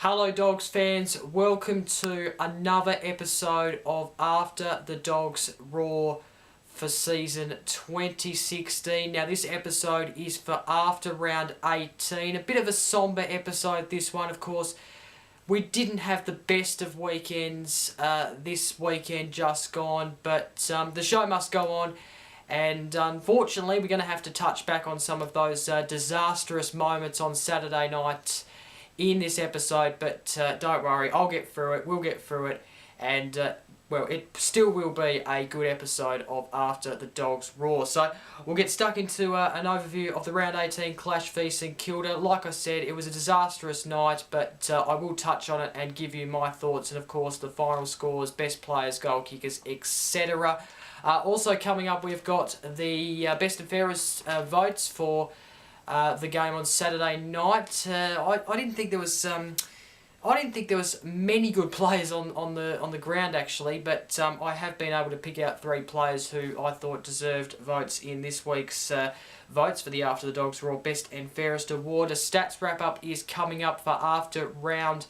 Hello Dogs fans, welcome to another episode of After the Dogs Roar for season 2016. Now this episode is for after round 18, a bit of a somber episode this one of course. We didn't have the best of weekends this weekend just gone, but the show must go on. And unfortunately, we're going to have to touch back on some of those disastrous moments on Saturday night in this episode, but don't worry, I'll get through it, we'll get through it, and well, it still will be a good episode of After the Dogs Roar. So we'll get stuck into an overview of the round 18 clash v St Kilda. Like I said, it was a disastrous night, but I will touch on it and give you my thoughts, and of course the final scores, best players, goal kickers, etc. Also coming up, we've got the best and fairest votes for the game on Saturday night. I didn't think there was many good players on the ground actually, but I have been able to pick out 3 players who I thought deserved votes in this week's votes for the After the Dogs Roar Best and Fairest Award. A stats wrap up is coming up for after round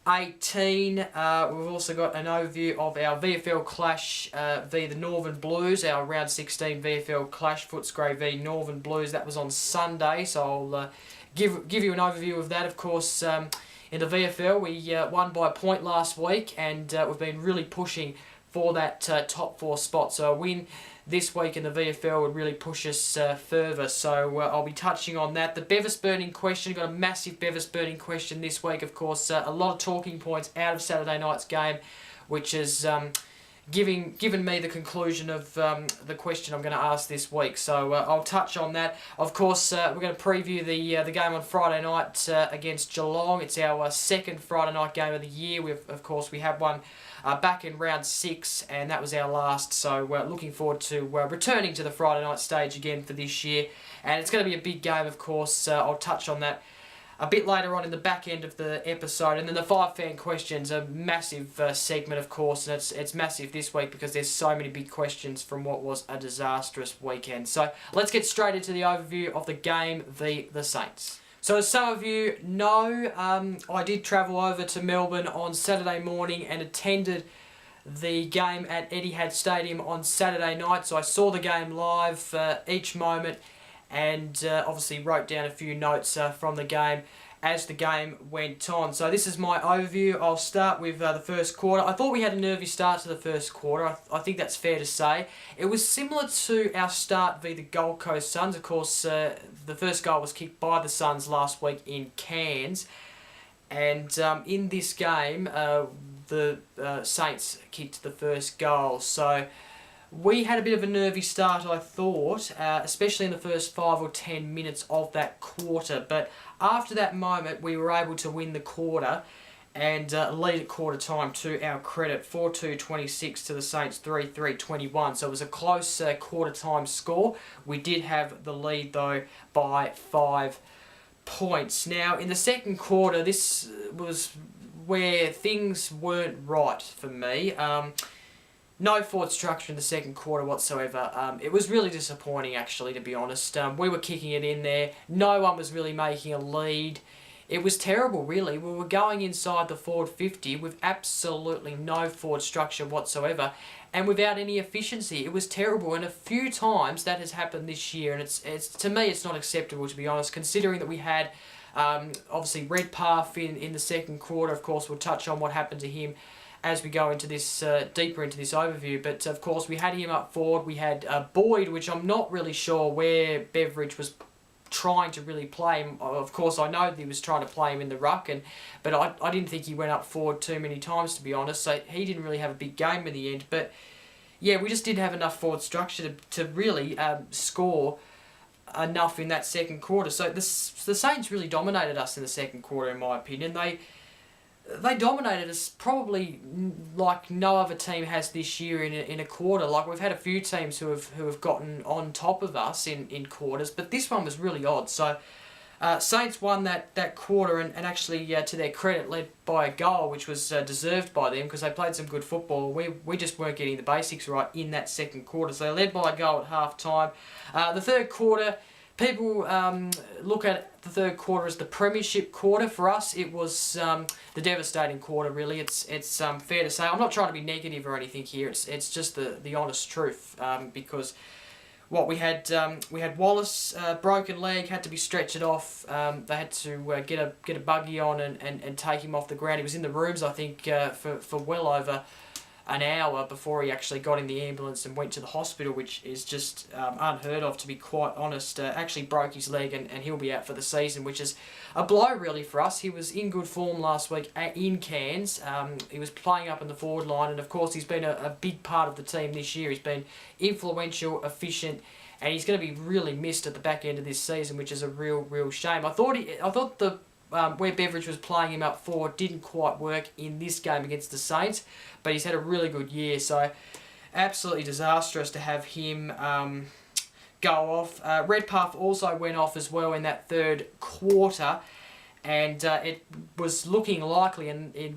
18. We've also got an overview of our VFL clash via the Northern Blues, our round 16 VFL clash, Footscray v Northern Blues. That was on Sunday, so I'll give you an overview of that. Of course, in the VFL, we won by a point last week, and we've been really pushing for that top 4 spot. So a win this week in the VFL would really push us further. So I'll be touching on that. The Bevis burning question, got a massive Bevis burning question this week. Of course, a lot of talking points out of Saturday night's game, which is given me the conclusion of the question I'm going to ask this week. So I'll touch on that. Of course, we're going to preview the game on Friday night against Geelong. It's our second Friday night game of the year. Of course, we had one back in round 6, and that was our last. So we're looking forward to returning to the Friday night stage again for this year. And it's going to be a big game, of course. I'll touch on that a bit later on in the back end of the episode. And then the 5 fan questions, a massive segment, of course, and it's massive this week because there's so many big questions from what was a disastrous weekend. So let's get straight into the overview of the game v the Saints. So as some of you know, I did travel over to Melbourne on Saturday morning and attended the game at Etihad Stadium on Saturday night. So I saw the game live each moment, and obviously wrote down a few notes from the game as the game went on. So this is my overview. I'll start with the first quarter. I thought we had a nervy start to the first quarter. I think that's fair to say. It was similar to our start via the Gold Coast Suns. Of course, the first goal was kicked by the Suns last week in Cairns. And in this game, the Saints kicked the first goal. So we had a bit of a nervy start, I thought, especially in the first 5 or 10 minutes of that quarter. But after that moment, we were able to win the quarter and lead at quarter time, to our credit. 4-2-26 to the Saints, 3-3-21. So it was a close quarter time score. We did have the lead, though, by 5 points. Now, in the second quarter, this was where things weren't right for me. No forward structure in the second quarter whatsoever. It was really disappointing, actually, to be honest. We were kicking it in there. No one was really making a lead. It was terrible, really. We were going inside the forward 50 with absolutely no forward structure whatsoever and without any efficiency. It was terrible, and a few times that has happened this year, and it's to me, it's not acceptable, to be honest, considering that we had obviously Redpath in the second quarter. Of course, we'll touch on what happened to him as we go into this deeper into this overview. But of course, we had him up forward. We had Boyd, which I'm not really sure where Beveridge was trying to really play him. Of course, I know that he was trying to play him in the ruck, but I didn't think he went up forward too many times, to be honest. So he didn't really have a big game in the end. But yeah, we just didn't have enough forward structure to really score enough in that second quarter. So the Saints really dominated us in the second quarter, in my opinion. They dominated us probably like no other team has this year in a quarter. Like, we've had a few teams who have gotten on top of us in quarters, but this one was really odd. So Saints won that quarter, and actually, to their credit, led by a goal, which was deserved by them because they played some good football. We just weren't getting the basics right in that second quarter. So they led by a goal at half time. The third quarter, people look at the third quarter as the premiership quarter. For us, it was the devastating quarter, really. It's fair to say. I'm not trying to be negative or anything here. It's just the honest truth, because what we had Wallace, broken leg, had to be stretched off. They had to get a buggy on and take him off the ground. He was in the rooms, I think, for well over an hour before he actually got in the ambulance and went to the hospital, which is just unheard of, to be quite honest. Actually broke his leg, and he'll be out for the season, which is a blow really for us. He was in good form last week in Cairns. He was playing up in the forward line, and of course he's been a big part of the team this year. He's been influential, efficient, and he's going to be really missed at the back end of this season, which is a real shame. I thought the where Beveridge was playing him up forward didn't quite work in this game against the Saints, but he's had a really good year, so absolutely disastrous to have him go off. Redpath also went off as well in that third quarter, and it was looking likely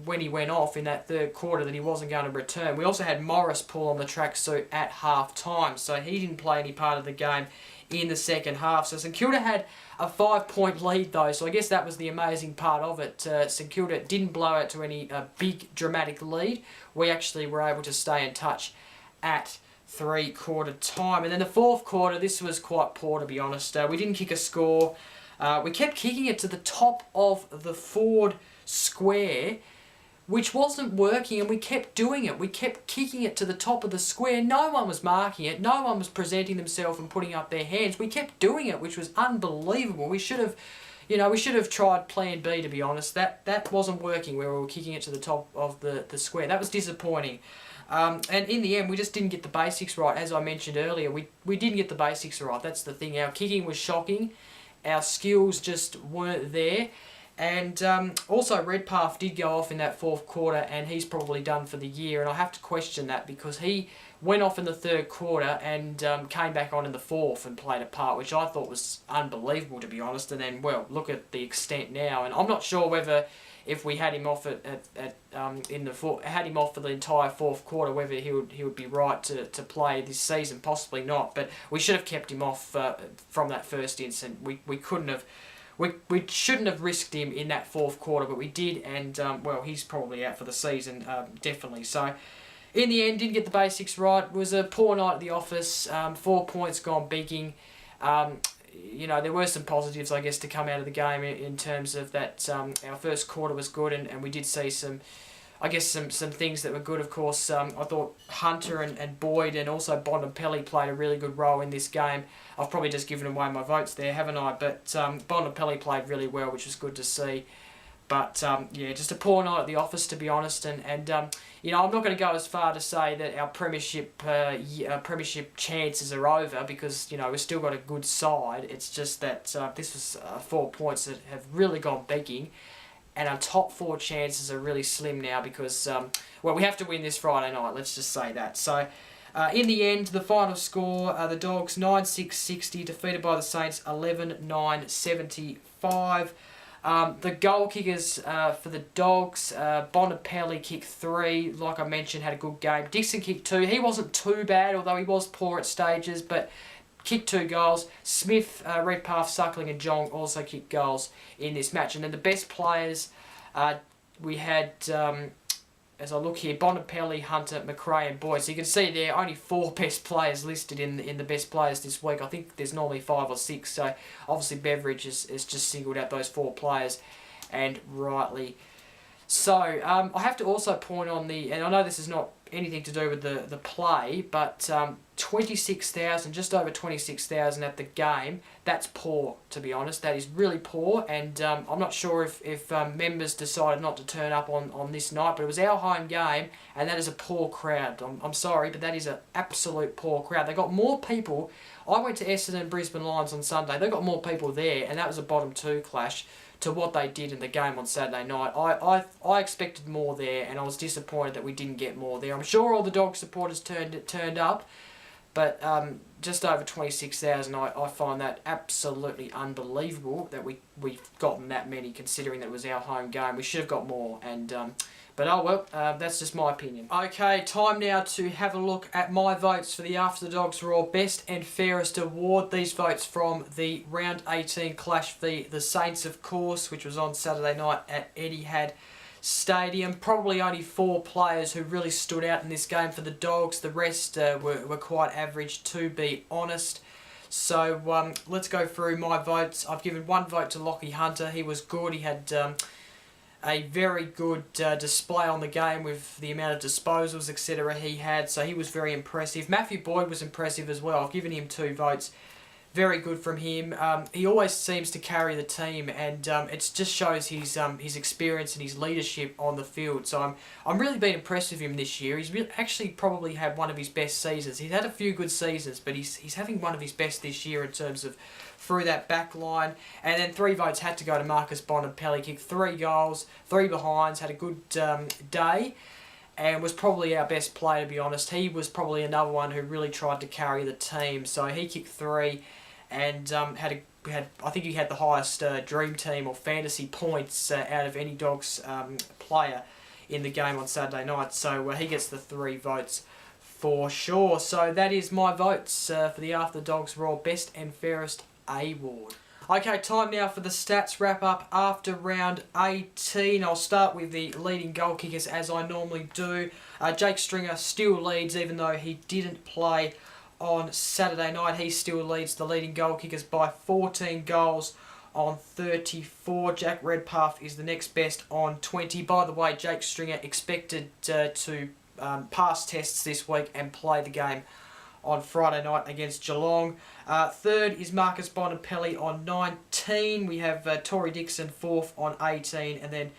when he went off in that third quarter that he wasn't going to return. We also had Morris pull on the tracksuit at half time, so he didn't play any part of the game in the second half. So St Kilda had a 5-point lead though, so I guess that was the amazing part of it. St Kilda didn't blow out to any big dramatic lead. We actually were able to stay in touch at 3-quarter time. And then the fourth quarter, this was quite poor, to be honest. We didn't kick a score. We kept kicking it to the top of the forward square, which wasn't working, and we kept doing it. We kept kicking it to the top of the square. No one was marking it. No one was presenting themselves and putting up their hands. We kept doing it, which was unbelievable. We should have tried plan B, to be honest. That wasn't working where we were kicking it to the top of the square. That was disappointing. And in the end, we just didn't get the basics right. As I mentioned earlier, we didn't get the basics right. That's the thing. Our kicking was shocking. Our skills just weren't there. And also Redpath did go off in that fourth quarter, and he's probably done for the year. And I have to question that, because he went off in the third quarter and came back on in the fourth and played a part, which I thought was unbelievable, to be honest. And then, well, look at the extent now. And I'm not sure whether, if we had him off had him off for the entire fourth quarter, whether he would be right to play this season. Possibly not. But we should have kept him off from that first instant. We couldn't have. We shouldn't have risked him in that fourth quarter, but we did, and well, he's probably out for the season, definitely. So, in the end, didn't get the basics right. It was a poor night at the office. 4 points gone begging. There were some positives, I guess, to come out of the game in terms of that. Our first quarter was good, and we did see some things that were good. Of course, I thought Hunter and Boyd and also Bontempelli played a really good role in this game. I've probably just given away my votes there, haven't I? But Bontempelli played really well, which was good to see. But yeah, just a poor night at the office, to be honest. And I'm not going to go as far to say that our premiership chances are over, because we've still got a good side. It's just that this was 4 points that have really gone begging. And our top 4 chances are really slim now because, we have to win this Friday night, let's just say that. So, in the end, the final score, the Dogs 9-6-60, defeated by the Saints 11-9-75. The goal kickers for the Dogs, Bontempelli kicked 3, like I mentioned, had a good game. Dixon kicked 2. He wasn't too bad, although he was poor at stages, but kicked 2 goals. Smith, Redpath, Suckling and Jong also kicked goals in this match. And then the best players, we had, as I look here, Bontempelli, Hunter, McRae and Boyd. So you can see there only 4 best players listed in the best players this week. I think there's normally 5 or 6. So obviously Beveridge has just singled out those 4 players, and rightly so. I have to also point on and I know this is not anything to do with the play, but 26,000, just over 26,000 at the game, that's poor, to be honest. That is really poor, and I'm not sure if members decided not to turn up on this night, but it was our home game, and that is a poor crowd. I'm sorry, but that is an absolute poor crowd. They got more people. I went to Essendon Brisbane Lions on Sunday. They got more people there, and that was a bottom two clash to what they did in the game on Saturday night. I expected more there, and I was disappointed that we didn't get more there. I'm sure all the Dog supporters turned up, but just over 26,000, I find that absolutely unbelievable that we've gotten that many, considering that it was our home game. We should have got more, and but oh well, that's just my opinion. Okay, time now to have a look at my votes for the After the Dogs Raw Best and Fairest Award. These votes from the Round 18 clash for the Saints, of course, which was on Saturday night at Etihad Stadium. Probably only 4 players who really stood out in this game for the Dogs. The rest were quite average, to be honest. So let's go through my votes. I've given 1 vote to Lachie Hunter. He was good. He had a very good display on the game with the amount of disposals, etc. he had, so he was very impressive. Matthew Boyd was impressive as well. I've given him 2 votes. Very good from him. He always seems to carry the team, and it just shows his experience and his leadership on the field. So I'm really been impressed with him this year. He's actually probably had one of his best seasons. He's had a few good seasons, but he's having one of his best this year in terms of through that back line. And then 3 votes had to go to Marcus Bontempelli. Kicked 3 goals, 3 behinds, had a good day, and was probably our best player, to be honest. He was probably another one who really tried to carry the team. So he kicked 3 and I think he had the highest dream team or fantasy points out of any Dogs player in the game on Saturday night. So he gets the 3 votes for sure. So that is my votes for the After the Dogs Raw Best and Fairest Award. Okay, time now for the stats wrap-up after round 18. I'll start with the leading goal kickers as I normally do. Jake Stringer still leads, even though he didn't play on Saturday night. He still leads the leading goal kickers by 14 goals on 34. Jack Redpath is the next best on 20. By the way, Jake Stringer expected to pass tests this week and play the game on Friday night against Geelong. Third is Marcus Bontempelli on 19. We have Tory Dixon fourth on 18, and then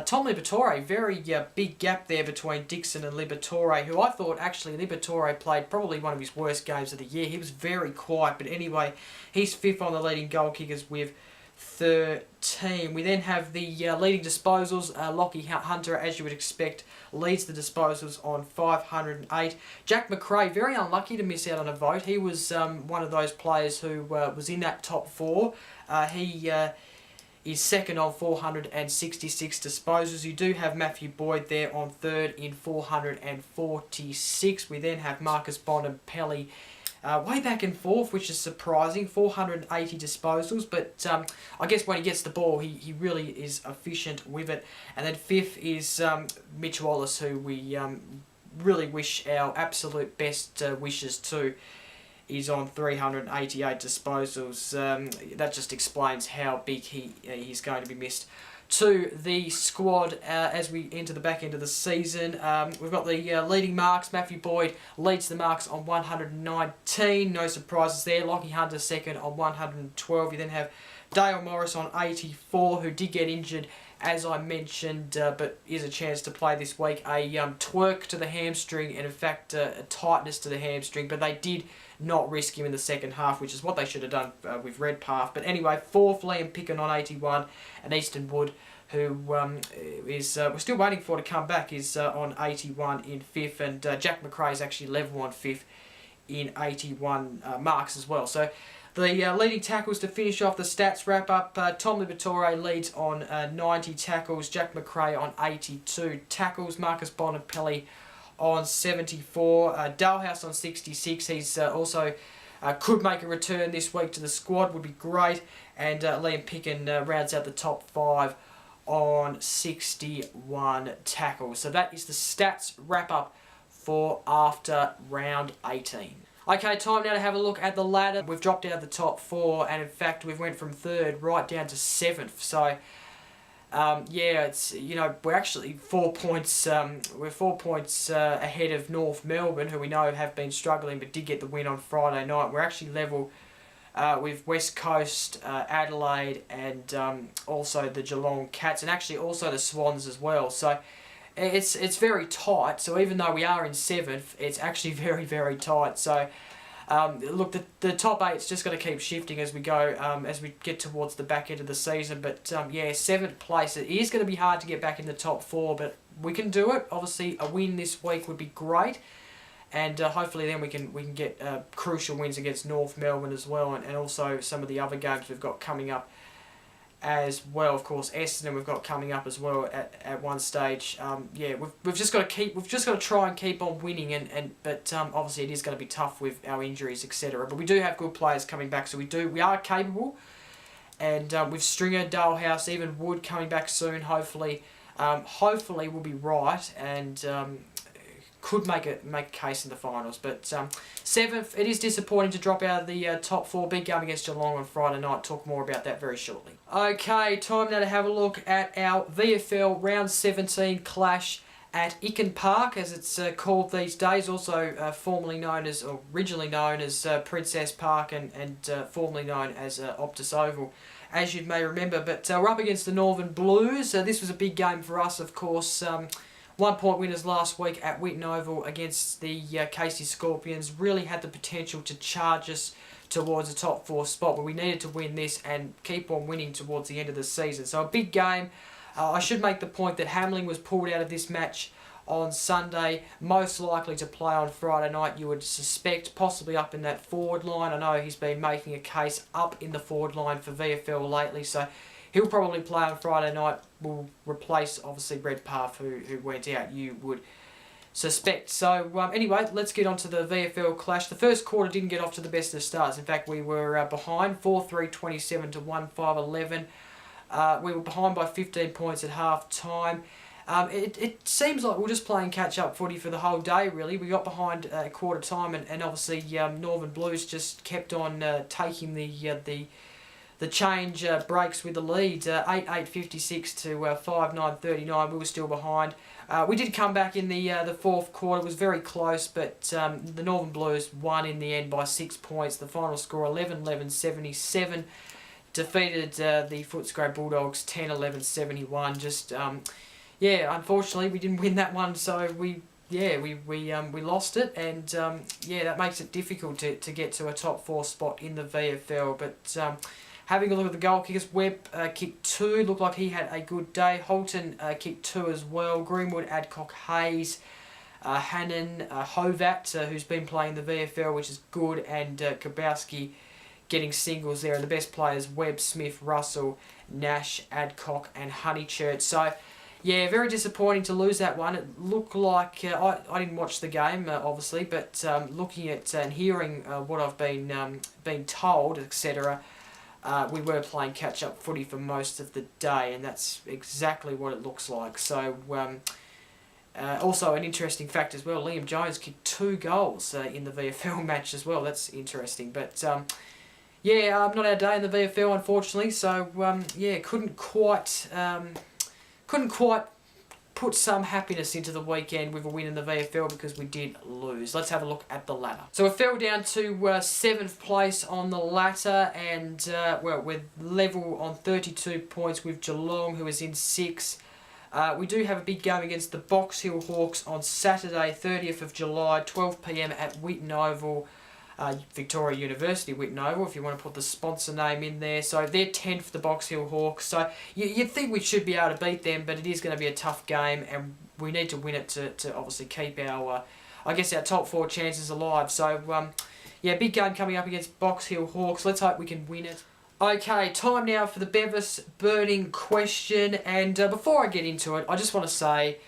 Tom Liberatore. Very big gap there between Dixon and Liberatore, who I thought actually Liberatore played probably one of his worst games of the year. He was very quiet, but anyway, he's fifth on the leading goal kickers with 13. We then have the leading disposals. Lachie Hunter, as you would expect, leads the disposals on 508. Jack McRae, very unlucky to miss out on a vote. He was one of those players who was in that top 4. He is second on 466 disposals. You do have Matthew Boyd there on third in 446. We then have Marcus Bontempelli way back in fourth, which is surprising, 480 disposals, but I guess when he gets the ball, he really is efficient with it. And then fifth is Mitch Wallace, who we really wish our absolute best wishes to. Is on 388 disposals. That just explains how big he's going to be missed. To the squad as we enter the back end of the season, we've got the leading marks. Matthew Boyd leads the marks on 119. No surprises there. Lachie Hunter second on 112. You then have Dale Morris on 84, who did get injured, as I mentioned, but is a chance to play this week. A twerk to the hamstring, and in fact a tightness to the hamstring, but they did not risk him in the second half, which is what they should have done with Redpath. But anyway, fourth, Liam Picken on 81, and Easton Wood, who we're still waiting for to come back, is on 81 in fifth, and Jack McRae is actually level on fifth in 81 marks as well. So the leading tackles to finish off the stats wrap-up. Tom Liberatore leads on 90 tackles. Jack McRae on 82 tackles. Marcus Bontempelli on 74. Dalhouse on 66. He's also could make a return this week to the squad. Would be great. And Liam Picken rounds out the top 5 on 61 tackles. So that is the stats wrap-up for after round 18. Okay, time now to have a look at the ladder. We've dropped out of the top 4, and in fact we've went from 3rd right down to 7th. So Yeah, it's, we're actually 4 points. We're 4 points ahead of North Melbourne, who we know have been struggling, but did get the win on Friday night. We're actually level with West Coast, Adelaide, and also the Geelong Cats, and actually also the Swans as well. So it's very tight. So even though we are in 7th, it's actually very, very tight. So look, the top 8's just going to keep shifting as we go, as we get towards the back end of the season. But yeah, 7th place. It is going to be hard to get back in the top 4, but we can do it. Obviously, a win this week would be great, and hopefully then we can get crucial wins against North Melbourne as well, and also some of the other games we've got coming up as well. Of course, Essendon we've got coming up as well at one stage. Yeah, we've just got to try and keep on winning, but obviously it is going to be tough with our injuries, etc. But we do have good players coming back, so we are capable, and with Stringer, Dalehouse, even Wood coming back soon. Hopefully we'll be right, and could make a case in the finals. But 7th, it is disappointing to drop out of the top 4. Big game against Geelong on Friday night. Talk more about that very shortly. Okay, time now to have a look at our VFL Round 17 clash at Icken Park, as it's called these days, also originally known as Princess Park, and formerly known as Optus Oval, as you may remember. But we're up against the Northern Blues. This was a big game for us, of course. 1 point winners last week at Whitten Oval against the Casey Scorpions. Really had the potential to charge us towards a top 4 spot, but we needed to win this and keep on winning towards the end of the season. So a big game. I should make the point that Hamling was pulled out of this match on Sunday, most likely to play on Friday night, you would suspect, possibly up in that forward line. I know he's been making a case up in the forward line for VFL lately, so he'll probably play on Friday night. Will replace, obviously, Brett Parf, who went out, you would suspect. So, anyway, let's get on to the VFL clash. The first quarter didn't get off to the best of starts. In fact, we were behind 4-3-27 to 1-5-11. We were behind by 15 points at half-time. It seems like we're just playing catch-up footy for the whole day, really. We got behind at quarter time, and obviously Northern Blues just kept on taking the change breaks with the leads, 8-8-56 to 5-9-39. We were still behind. We did come back in the fourth quarter. It was very close, but the Northern Blues won in the end by 6 points. The final score 11-11-77. Defeated the Footscray Bulldogs 10-11-71. Just yeah, unfortunately we didn't win that one, so we lost it, and yeah, that makes it difficult to get to a top 4 spot in the VFL. But having a look at the goal kickers, Webb kicked 2, looked like he had a good day. Holton kicked 2 as well. Greenwood, Adcock, Hayes, Hannon, Hovat, who's been playing the VFL, which is good, and Kabowski getting singles there. And the best players, Webb, Smith, Russell, Nash, Adcock, and Honeychurch. So yeah, very disappointing to lose that one. It looked like, I didn't watch the game, obviously, but looking at and hearing what I've been told, etc., we were playing catch-up footy for most of the day, and that's exactly what it looks like. So, also an interesting fact as well, Liam Jones kicked 2 goals in the VFL match as well. That's interesting, but yeah, not our day in the VFL, unfortunately. So yeah, couldn't quite put some happiness into the weekend with a win in the VFL because we did lose. Let's have a look at the ladder. So we fell down to 7th place on the ladder, and well, we're level on 32 points with Geelong, who is in 6th. We do have a big game against the Box Hill Hawks on Saturday, 30th of July, 12 PM at Whitten Oval. Victoria University Whitten Oval, if you want to put the sponsor name in there. So they're 10th, the Box Hill Hawks. So you'd think we should be able to beat them, but it is going to be a tough game, and we need to win it to obviously keep our, I guess, our top 4 chances alive. So yeah, big game coming up against Box Hill Hawks. Let's hope we can win it. Okay, time now for the Bevis burning question, and before I get into it, I just want to say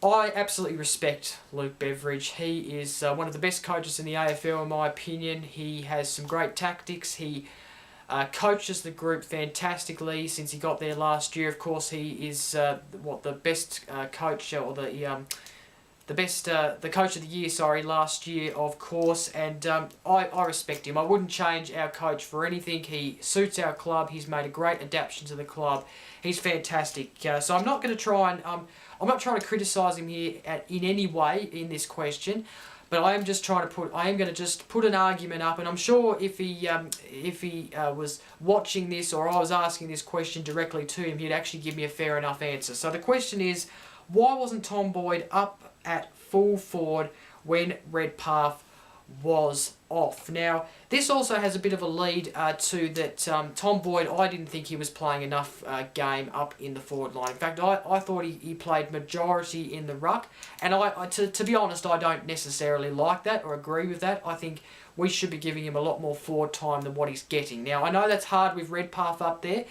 I absolutely respect Luke Beveridge. He is one of the best coaches in the AFL, in my opinion. He has some great tactics. He coaches the group fantastically since he got there last year. Of course, he is the best coach, or the coach of the year, sorry, last year, of course, and I respect him. I wouldn't change our coach for anything. He suits our club. He's made a great adaptation to the club. He's fantastic. So I'm not going to try and I'm not trying to criticise him here in any way in this question. But I am just trying to I am going to just put an argument up, and I'm sure if he was watching this, or I was asking this question directly to him, he'd actually give me a fair enough answer. So the question is, why wasn't Tom Boyd up at full forward when Redpath was off? Now, this also has a bit of a lead to that Tom Boyd, I didn't think he was playing enough game up in the forward line. In fact, I thought he played majority in the ruck, and to be honest, I don't necessarily like that or agree with that. I think we should be giving him a lot more forward time than what he's getting. Now, I know that's hard with Redpath up there,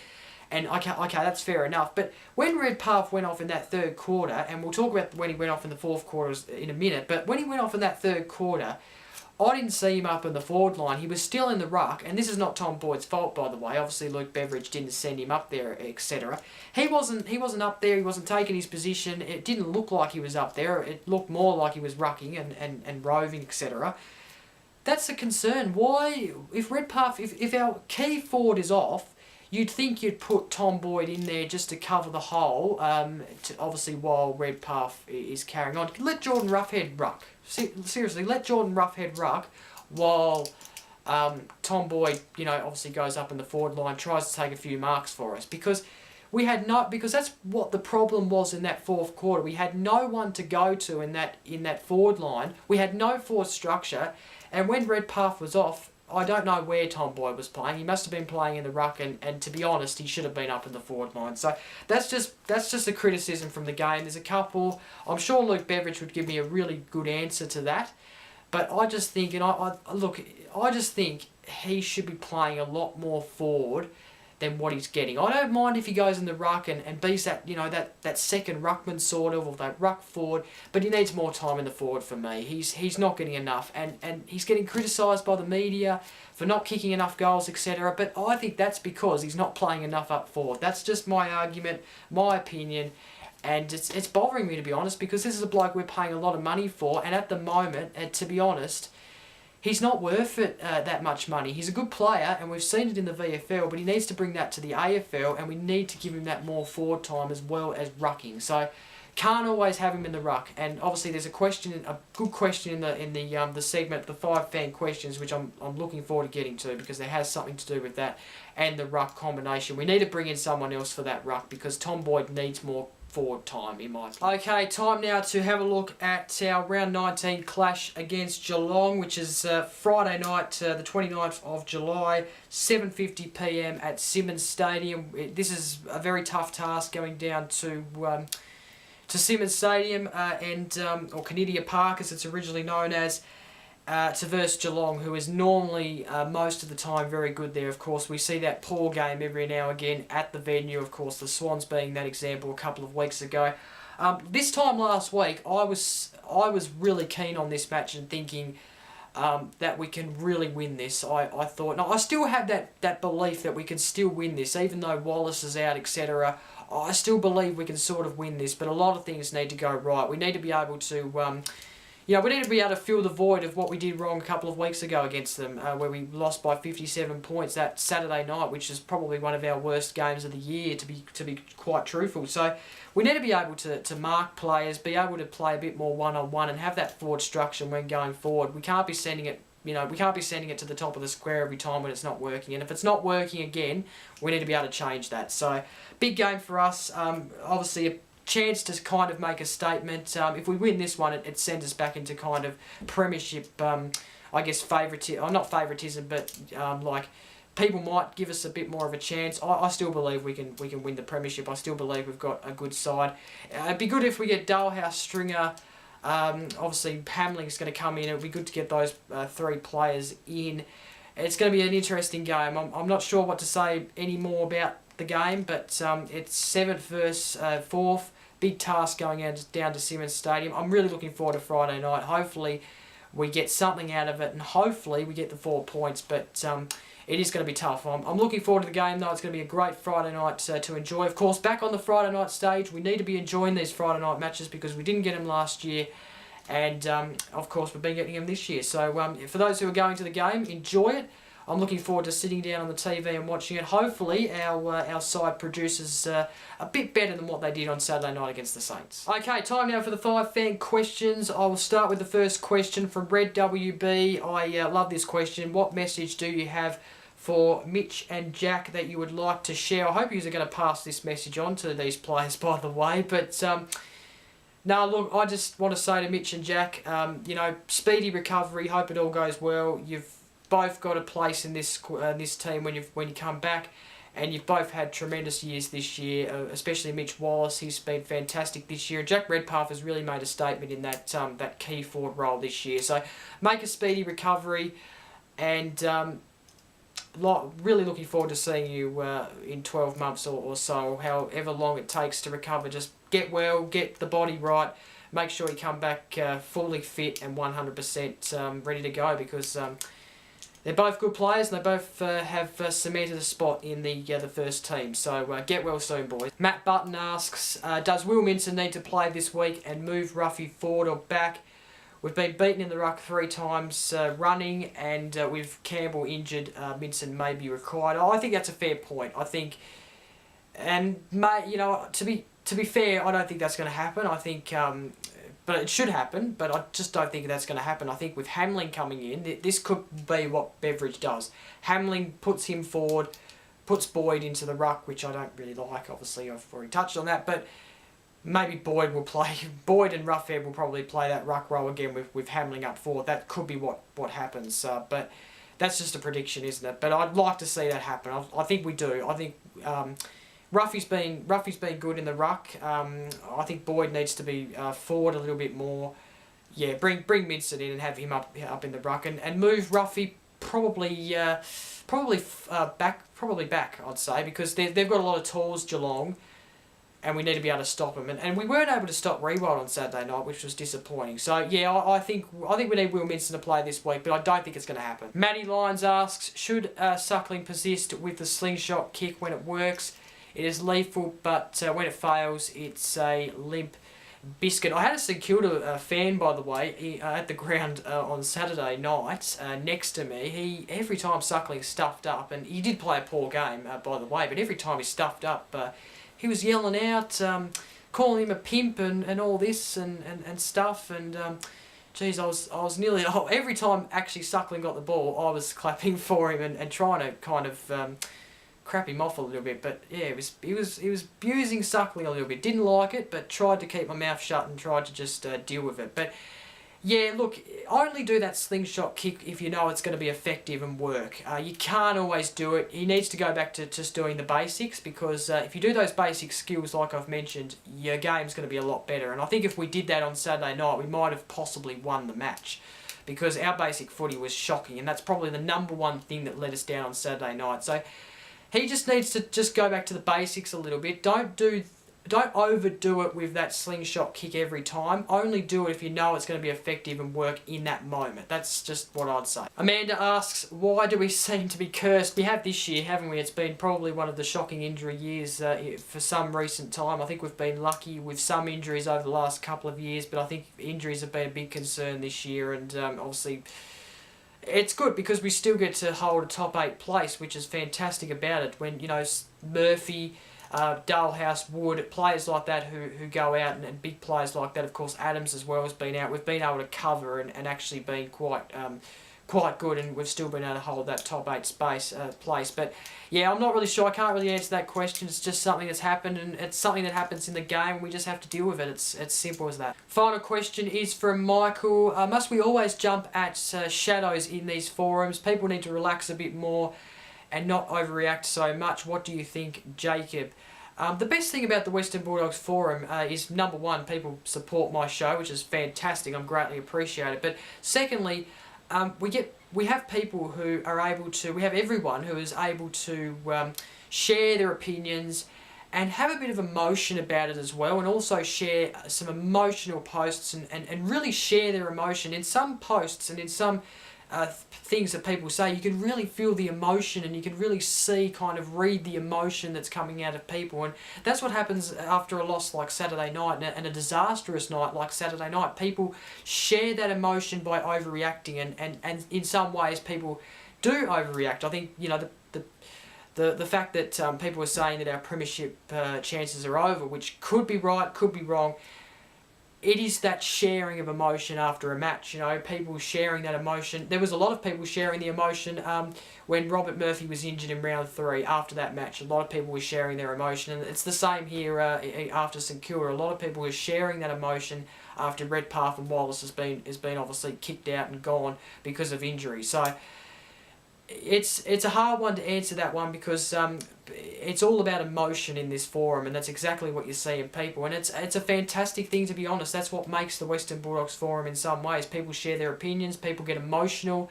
and okay, that's fair enough. But when Redpath went off in that third quarter, and we'll talk about when he went off in the fourth quarter in a minute, but when he went off in that third quarter, I didn't see him up in the forward line. He was still in the ruck, and this is not Tom Boyd's fault, by the way. Obviously, Luke Beveridge didn't send him up there, etc. He wasn't up there. He wasn't taking his position. It didn't look like he was up there. It looked more like he was rucking and roving, etc. That's a concern. Why, if Redpath, if our key forward is off, you'd think you'd put Tom Boyd in there just to cover the hole, obviously while Redpath is carrying on. Let Jordan Roughead ruck. Seriously, let Jordan Roughead ruck while Tom Boyd, obviously goes up in the forward line, tries to take a few marks for us. Because that's what the problem was in that fourth quarter. We had no one to go to in that forward line. We had no forward structure, and when Redpath was off, I don't know where Tom Boyd was playing. He must have been playing in the ruck, and to be honest, he should have been up in the forward line. So that's just a criticism from the game. There's a couple. I'm sure Luke Beveridge would give me a really good answer to that. But I just think, I just think he should be playing a lot more forward than what he's getting. I don't mind if he goes in the ruck and beats that, that second ruckman sort of, or that ruck forward, but he needs more time in the forward for me. He's not getting enough, and he's getting criticised by the media for not kicking enough goals, etc. But I think that's because he's not playing enough up forward. That's just my argument, my opinion, and it's bothering me, to be honest, because this is a bloke we're paying a lot of money for, and at the moment, to be honest, he's not worth it that much money. He's a good player, and we've seen it in the VFL, but he needs to bring that to the AFL, and we need to give him that more forward time as well as rucking. So, can't always have him in the ruck. And obviously, there's a good question in the segment, the 5 fan questions, which I'm looking forward to getting to, because it has something to do with that and the ruck combination. We need to bring in someone else for that ruck, because Tom Boyd needs more forward time, in my opinion. Okay, time now to have a look at our round 19 clash against Geelong, which is Friday night, the 29th of July, 7:50 p.m. at Simmons Stadium. This is a very tough task, going down to Simmons Stadium or Canidia Park, as it's originally known as, to verse Geelong, who is normally most of the time very good there. Of course, we see that poor game every now and again at the venue. Of course, the Swans being that example a couple of weeks ago. This time last week, I was really keen on this match and thinking that we can really win this. I thought, I still have that belief that we can still win this, even though Wallace is out, etc. I still believe we can sort of win this, but a lot of things need to go right. We need to be able to we need to be able to fill the void of what we did wrong a couple of weeks ago against them, where we lost by 57 points that Saturday night, which is probably one of our worst games of the year, to be quite truthful. So we need to be able to mark players, be able to play a bit more one-on-one, and have that forward structure when going forward. We can't be sending it to the top of the square every time when it's not working. And if it's not working again, we need to be able to change that. So big game for us. Obviously a chance to kind of make a statement. If we win this one, it sends us back into kind of premiership, I guess, favoritism, or not favoritism, but like people might give us a bit more of a chance. I still believe we can win the premiership. I still believe we've got a good side. It'd be good if we get Dalehouse, Stringer. Obviously Hamling's going to come in. It would be good to get those 3 players in. It's going to be an interesting game. I'm not sure what to say any more about the game, but it's 7th versus 4th. Big task going down to Simmons Stadium. I'm really looking forward to Friday night. Hopefully we get something out of it, and hopefully we get the 4 points, but it is going to be tough. I'm looking forward to the game, though. It's going to be a great Friday night to enjoy. Of course, back on the Friday night stage, we need to be enjoying these Friday night matches because we didn't get them last year, And of course we've been getting them this year. So for those who are going to the game, enjoy it. I'm looking forward to sitting down on the TV and watching it. Hopefully our side produces a bit better than what they did on Saturday night against the Saints. Okay, time now for the 5 fan questions. I will start with the first question from Red WB. I love this question. What message do you have for Mitch and Jack that you would like to share? I hope you are going to pass this message on to these players, by the way. But no, look, I just want to say to Mitch and Jack, you know, speedy recovery. Hope it all goes well. You've both got a place in this team when you come back, and you've both had tremendous years this year. Especially Mitch Wallace, he's been fantastic this year. And Jack Redpath has really made a statement in that key forward role this year. So make a speedy recovery, and really looking forward to seeing you in 12 months or so, however long it takes to recover. Just get well, get the body right, make sure you come back fully fit and 100% ready to go, because they're both good players and they both have cemented a spot in the first team. So get well soon, boys. Matt Button asks, does Will Minson need to play this week and move Ruffy forward or back? We've been beaten in the ruck 3 times running, and with Campbell injured, Minson may be required. I think that's a fair point. I think, and you know, to be fair, I don't think that's going to happen. I think, but it should happen. But I just don't think that's going to happen. I think with Hamling coming in, this could be what Beveridge does. Hamling puts him forward, puts Boyd into the ruck, which I don't really like. Obviously, I've already touched on that, but maybe Boyd will play. Boyd and Roughhead will probably play that ruck role again with Hamling up forward. That could be what happens. But that's just a prediction, isn't it? But I'd like to see that happen. I think we do. I think Ruffy's been good in the ruck. I think Boyd needs to be forward a little bit more. Yeah, bring Minson in and have him up in the ruck, and move Ruffy probably back. I'd say, because they've got a lot of tools, Geelong, and we need to be able to stop them. And we weren't able to stop Rewald on Saturday night, which was disappointing. So yeah, I think we need Will Minson to play this week, but I don't think it's going to happen. Matty Lyons asks, should Suckling persist with the slingshot kick when it works? It is lethal, but when it fails, it's a limp biscuit. I had a St Kilda fan, by the way, at the ground on Saturday night next to me. Every time Suckling stuffed up, and he did play a poor game, by the way, but every time he stuffed up, he was yelling out, calling him a pimp and all this and stuff. And geez, I was nearly every time actually Suckling got the ball, I was clapping for him and trying to kind of crap him off a little bit. But yeah, he was abusing Suckling a little bit. Didn't like it, but tried to keep my mouth shut and tried to just deal with it. But yeah, look, only do that slingshot kick if you know it's going to be effective and work. You can't always do it. He needs to go back to just doing the basics, because if you do those basic skills like I've mentioned, your game's going to be a lot better. And I think if we did that on Saturday night, we might have possibly won the match, because our basic footy was shocking, and that's probably the #1 thing that let us down on Saturday night. So he just needs to just go back to the basics a little bit. Don't overdo it with that slingshot kick every time. Only do it if you know it's going to be effective and work in that moment. That's just what I'd say. Amanda asks, why do we seem to be cursed? We have this year, haven't we? It's been probably one of the shocking injury years for some recent time. I think we've been lucky with some injuries over the last couple of years, but I think injuries have been a big concern this year, and obviously it's good because we still get to hold a top 8 place, which is fantastic about it. When, you know, Murphy, Dalhouse, Wood, players like that who go out, and big players like that, of course Adams as well has been out. We've been able to cover and actually been quite good, and we've still been able to hold that top 8 place. But yeah, I'm not really sure. I can't really answer that question. It's just something that's happened, and it's something that happens in the game. We just have to deal with it. It's simple as that. Final question is from Michael. Must we always jump at shadows in these forums? People need to relax a bit more and not overreact so much. What do you think, Jacob? The best thing about the Western Bulldogs forum is, #1, people support my show, which is fantastic. I'm greatly appreciated. But secondly, we have people who are able to, we have everyone who is able to share their opinions and have a bit of emotion about it as well, and also share some emotional posts and really share their emotion. In some posts and in some things that people say, you can really feel the emotion, and you can really read the emotion that's coming out of people. And that's what happens after a loss like Saturday night, and a disastrous night like Saturday night. People share that emotion by overreacting, and in some ways people do overreact. I think, the fact that people are saying that our premiership chances are over, which could be right, could be wrong. It is that sharing of emotion after a match, people sharing that emotion. There was a lot of people sharing the emotion when Robert Murphy was injured in round 3 after that match. A lot of people were sharing their emotion, and it's the same here after St Kilda. A lot of people were sharing that emotion after Redpath and Wallace has been obviously kicked out and gone because of injury. So it's a hard one to answer, that one, because it's all about emotion in this forum, and that's exactly what you see in people. And it's a fantastic thing, to be honest. That's what makes the Western Bulldogs forum in some ways. People share their opinions, people get emotional,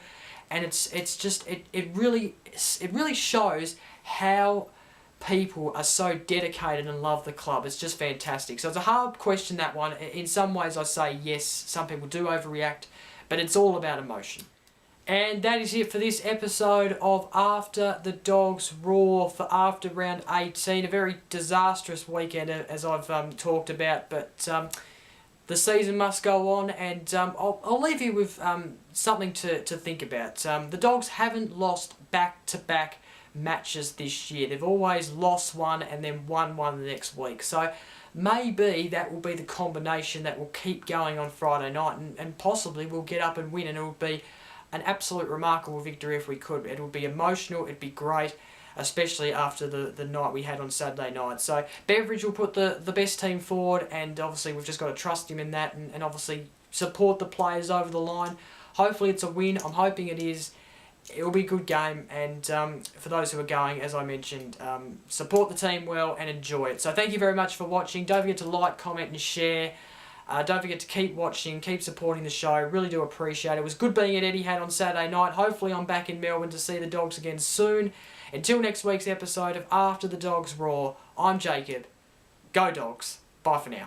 and it really shows how people are so dedicated and love the club. It's just fantastic. So it's a hard question, that one. In some ways I say yes, some people do overreact, but it's all about emotion. And that is it for this episode of After the Dogs Roar for after round 18. A very disastrous weekend, as I've talked about, but the season must go on, and I'll leave you with something to think about. The Dogs haven't lost back-to-back matches this year. They've always lost one and then won one the next week. So maybe that will be the combination that will keep going on Friday night, and possibly we'll get up and win, and it will be an absolute remarkable victory if we could. It would be emotional, it'd be great, especially after the night we had on Saturday night. So Beveridge will put the best team forward, and obviously we've just got to trust him in that, and obviously support the players over the line. Hopefully it's a win. I'm hoping it is. It'll be a good game, and for those who are going, as I mentioned, support the team well and enjoy it. So thank you very much for watching. Don't forget to like, comment and share. Don't forget to keep watching, keep supporting the show. Really do appreciate it. It was good being at Etihad on Saturday night. Hopefully I'm back in Melbourne to see the Dogs again soon. Until next week's episode of After the Dogs Roar, I'm Jacob. Go Dogs. Bye for now.